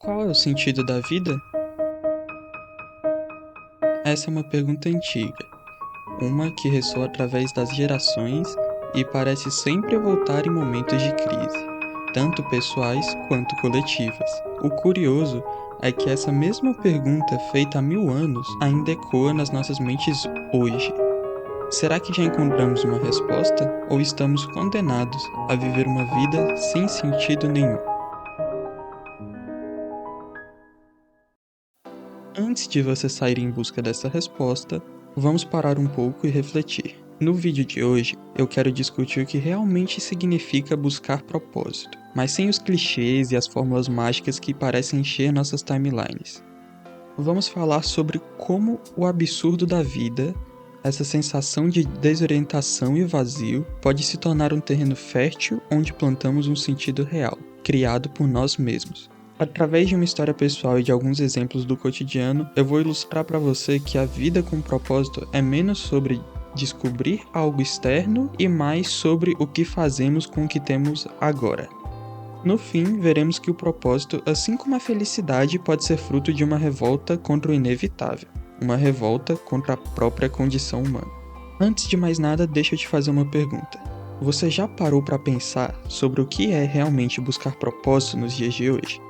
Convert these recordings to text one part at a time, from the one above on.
Qual é o sentido da vida? Essa é uma pergunta antiga, uma que ressoa através das gerações e parece sempre voltar em momentos de crise, tanto pessoais quanto coletivas. O curioso é que essa mesma pergunta feita há 1000 anos ainda ecoa nas nossas mentes hoje. Será que já encontramos uma resposta ou estamos condenados a viver uma vida sem sentido nenhum? Antes de você sair em busca dessa resposta, vamos parar um pouco e refletir. No vídeo de hoje, eu quero discutir o que realmente significa buscar propósito, mas sem os clichês e as fórmulas mágicas que parecem encher nossas timelines. Vamos falar sobre como o absurdo da vida, essa sensação de desorientação e vazio, pode se tornar um terreno fértil onde plantamos um sentido real, criado por nós mesmos. Através de uma história pessoal e de alguns exemplos do cotidiano, eu vou ilustrar para você que a vida com propósito é menos sobre descobrir algo externo e mais sobre o que fazemos com o que temos agora. No fim, veremos que o propósito, assim como a felicidade, pode ser fruto de uma revolta contra o inevitável, uma revolta contra a própria condição humana. Antes de mais nada, deixa eu te fazer uma pergunta. Você já parou para pensar sobre o que é realmente buscar propósito nos dias de hoje?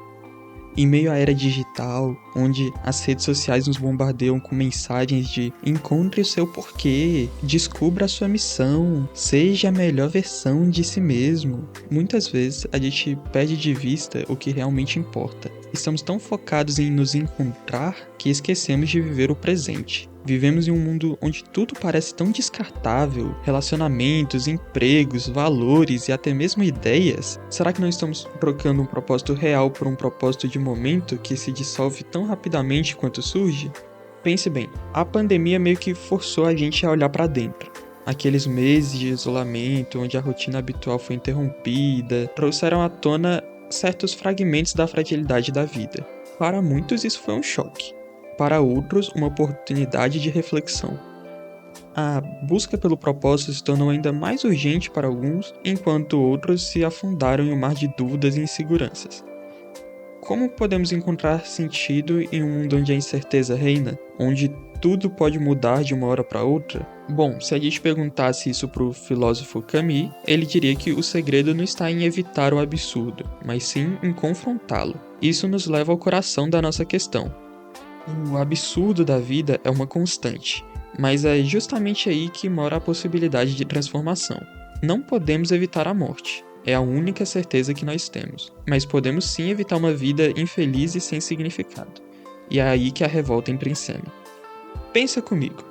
Em meio à era digital, onde as redes sociais nos bombardeiam com mensagens de encontre o seu porquê, descubra a sua missão, seja a melhor versão de si mesmo, muitas vezes a gente perde de vista o que realmente importa. Estamos tão focados em nos encontrar que esquecemos de viver o presente. Vivemos em um mundo onde tudo parece tão descartável, relacionamentos, empregos, valores e até mesmo ideias. Será que não estamos trocando um propósito real por um propósito de momento que se dissolve tão rapidamente quanto surge? Pense bem, a pandemia meio que forçou a gente a olhar para dentro. Aqueles meses de isolamento, onde a rotina habitual foi interrompida, trouxeram à tona certos fragmentos da fragilidade da vida. Para muitos isso foi um choque. Para outros, uma oportunidade de reflexão. A busca pelo propósito se tornou ainda mais urgente para alguns, enquanto outros se afundaram em um mar de dúvidas e inseguranças. Como podemos encontrar sentido em um mundo onde a incerteza reina, onde tudo pode mudar de uma hora para outra? Bom, se a gente perguntasse isso para o filósofo Camus, ele diria que o segredo não está em evitar o absurdo, mas sim em confrontá-lo. Isso nos leva ao coração da nossa questão. O absurdo da vida é uma constante, mas é justamente aí que mora a possibilidade de transformação. Não podemos evitar a morte, é a única certeza que nós temos, mas podemos sim evitar uma vida infeliz e sem significado. E é aí que a revolta entra em cena. Pensa comigo,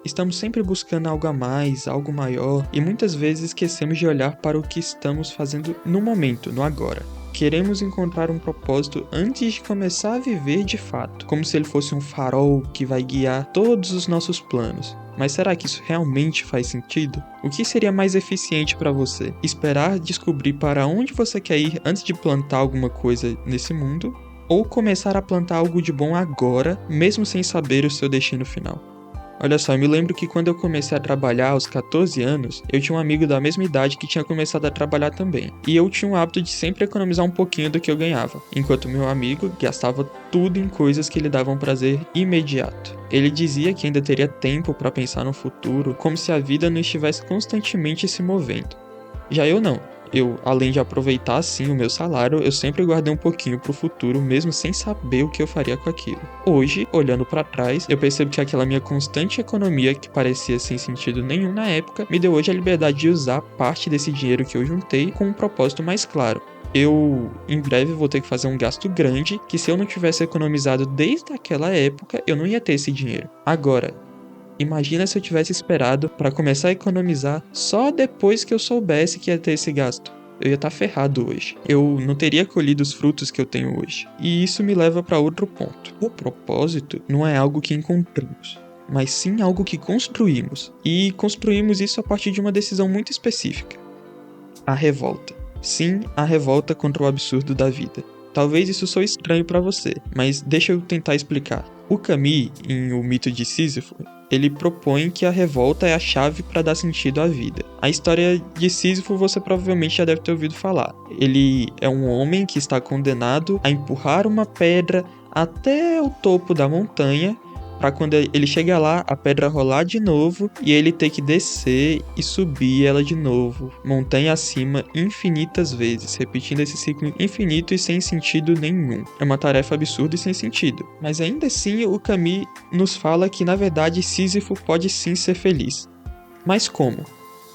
estamos sempre buscando algo a mais, algo maior, e muitas vezes esquecemos de olhar para o que estamos fazendo no momento, no agora. Queremos encontrar um propósito antes de começar a viver de fato, como se ele fosse um farol que vai guiar todos os nossos planos. Mas será que isso realmente faz sentido? O que seria mais eficiente para você? Esperar descobrir para onde você quer ir antes de plantar alguma coisa nesse mundo? Ou começar a plantar algo de bom agora, mesmo sem saber o seu destino final? Olha só, eu me lembro que quando eu comecei a trabalhar aos 14 anos, eu tinha um amigo da mesma idade que tinha começado a trabalhar também. E eu tinha o hábito de sempre economizar um pouquinho do que eu ganhava, enquanto meu amigo gastava tudo em coisas que lhe davam prazer imediato. Ele dizia que ainda teria tempo para pensar no futuro, como se a vida não estivesse constantemente se movendo. Já eu não. Eu, além de aproveitar sim o meu salário, eu sempre guardei um pouquinho pro futuro, mesmo sem saber o que eu faria com aquilo. Hoje, olhando pra trás, eu percebo que aquela minha constante economia, que parecia sem sentido nenhum na época, me deu hoje a liberdade de usar parte desse dinheiro que eu juntei com um propósito mais claro. Eu, em breve, vou ter que fazer um gasto grande, que se eu não tivesse economizado desde aquela época, eu não ia ter esse dinheiro. Agora, imagina se eu tivesse esperado para começar a economizar só depois que eu soubesse que ia ter esse gasto. Eu ia estar ferrado hoje. Eu não teria colhido os frutos que eu tenho hoje. E isso me leva para outro ponto. O propósito não é algo que encontramos, mas sim algo que construímos. E construímos isso a partir de uma decisão muito específica. A revolta. Sim, a revolta contra o absurdo da vida. Talvez isso soe estranho para você, mas deixa eu tentar explicar. O Camus, em O Mito de Sísifo, ele propõe que a revolta é a chave para dar sentido à vida. A história de Sísifo você provavelmente já deve ter ouvido falar. Ele é um homem que está condenado a empurrar uma pedra até o topo da montanha, para quando ele chega lá, a pedra rolar de novo e ele ter que descer e subir ela de novo, montanha acima, infinitas vezes, repetindo esse ciclo infinito e sem sentido nenhum. É uma tarefa absurda e sem sentido. Mas ainda assim, o Camus nos fala que, na verdade, Sísifo pode sim ser feliz. Mas como?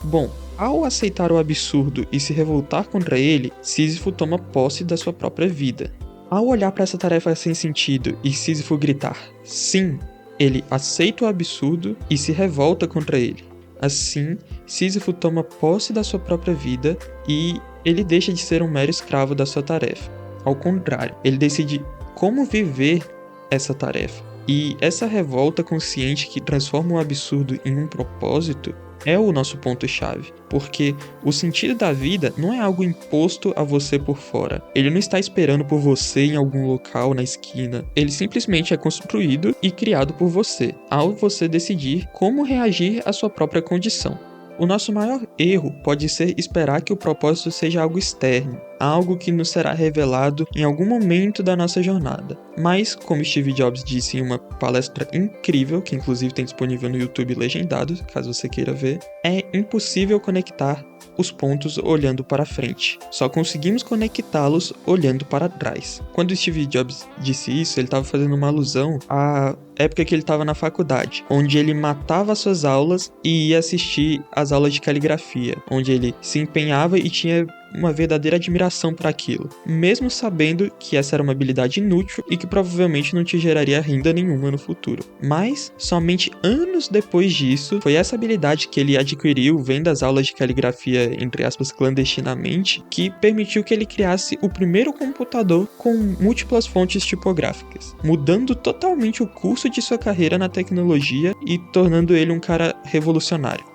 Bom, ao aceitar o absurdo e se revoltar contra ele, Sísifo toma posse da sua própria vida. Ao olhar para essa tarefa sem sentido e Sísifo gritar sim, ele aceita o absurdo e se revolta contra ele. Assim, Sísifo toma posse da sua própria vida e ele deixa de ser um mero escravo da sua tarefa. Ao contrário, ele decide como viver essa tarefa. E essa revolta consciente que transforma o absurdo em um propósito é o nosso ponto-chave, porque o sentido da vida não é algo imposto a você por fora. Ele não está esperando por você em algum local na esquina. Ele simplesmente é construído e criado por você, ao você decidir como reagir à sua própria condição. O nosso maior erro pode ser esperar que o propósito seja algo externo, algo que nos será revelado em algum momento da nossa jornada. Mas, como Steve Jobs disse em uma palestra incrível, que inclusive tem disponível no YouTube legendado, caso você queira ver, é impossível conectar os pontos olhando para frente. Só conseguimos conectá-los olhando para trás. Quando Steve Jobs disse isso, ele estava fazendo uma alusão à época que ele estava na faculdade, onde ele matava suas aulas e ia assistir às aulas de caligrafia, onde ele se empenhava e tinha uma verdadeira admiração por aquilo, mesmo sabendo que essa era uma habilidade inútil e que provavelmente não te geraria renda nenhuma no futuro. Mas, somente anos depois disso, foi essa habilidade que ele adquiriu vendo as aulas de caligrafia, entre aspas, clandestinamente, que permitiu que ele criasse o primeiro computador com múltiplas fontes tipográficas, mudando totalmente o curso de sua carreira na tecnologia e tornando ele um cara revolucionário.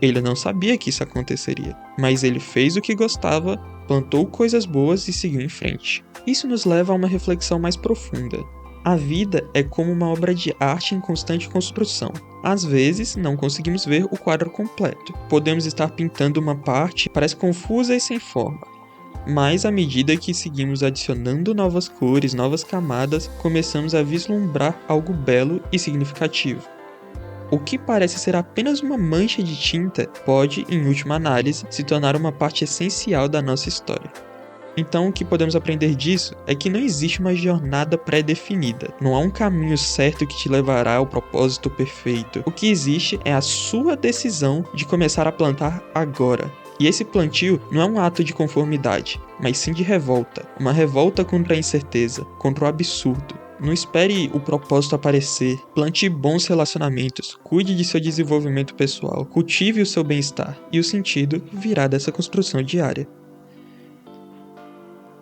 Ele não sabia que isso aconteceria, mas ele fez o que gostava, plantou coisas boas e seguiu em frente. Isso nos leva a uma reflexão mais profunda. A vida é como uma obra de arte em constante construção. Às vezes, não conseguimos ver o quadro completo. Podemos estar pintando uma parte que parece confusa e sem forma. Mas, à medida que seguimos adicionando novas cores, novas camadas, começamos a vislumbrar algo belo e significativo. O que parece ser apenas uma mancha de tinta pode, em última análise, se tornar uma parte essencial da nossa história. Então, o que podemos aprender disso é que não existe uma jornada pré-definida. Não há um caminho certo que te levará ao propósito perfeito. O que existe é a sua decisão de começar a plantar agora. E esse plantio não é um ato de conformidade, mas sim de revolta. Uma revolta contra a incerteza, contra o absurdo. Não espere o propósito aparecer, plante bons relacionamentos, cuide de seu desenvolvimento pessoal, cultive o seu bem-estar, e o sentido virá dessa construção diária.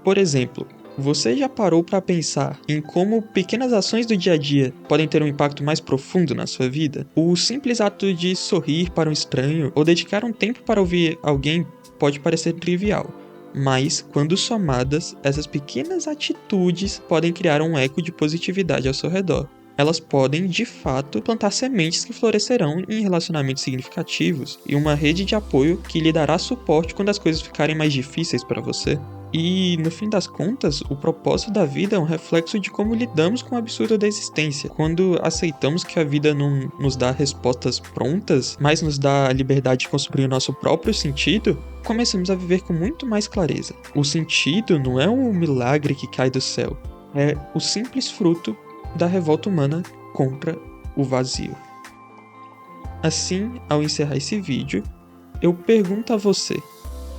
Por exemplo, você já parou para pensar em como pequenas ações do dia a dia podem ter um impacto mais profundo na sua vida? O simples ato de sorrir para um estranho ou dedicar um tempo para ouvir alguém pode parecer trivial. Mas, quando somadas, essas pequenas atitudes podem criar um eco de positividade ao seu redor. Elas podem, de fato, plantar sementes que florescerão em relacionamentos significativos e uma rede de apoio que lhe dará suporte quando as coisas ficarem mais difíceis para você. E, no fim das contas, o propósito da vida é um reflexo de como lidamos com o absurdo da existência. Quando aceitamos que a vida não nos dá respostas prontas, mas nos dá a liberdade de construir o nosso próprio sentido, começamos a viver com muito mais clareza. O sentido não é um milagre que cai do céu, é o simples fruto da revolta humana contra o vazio. Assim, ao encerrar esse vídeo, eu pergunto a você: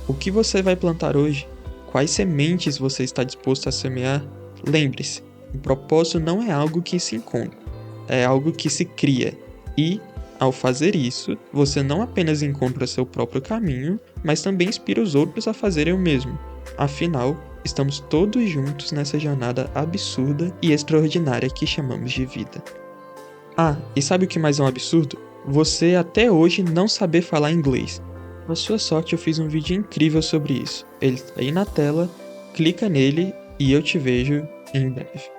o que você vai plantar hoje? Quais sementes você está disposto a semear? Lembre-se, o propósito não é algo que se encontra, é algo que se cria. E, ao fazer isso, você não apenas encontra seu próprio caminho, mas também inspira os outros a fazerem o mesmo. Afinal, estamos todos juntos nessa jornada absurda e extraordinária que chamamos de vida. Ah, e sabe o que mais é um absurdo? Você até hoje não saber falar inglês. Com a sua sorte, eu fiz um vídeo incrível sobre isso. Ele está aí na tela, clica nele e eu te vejo em breve.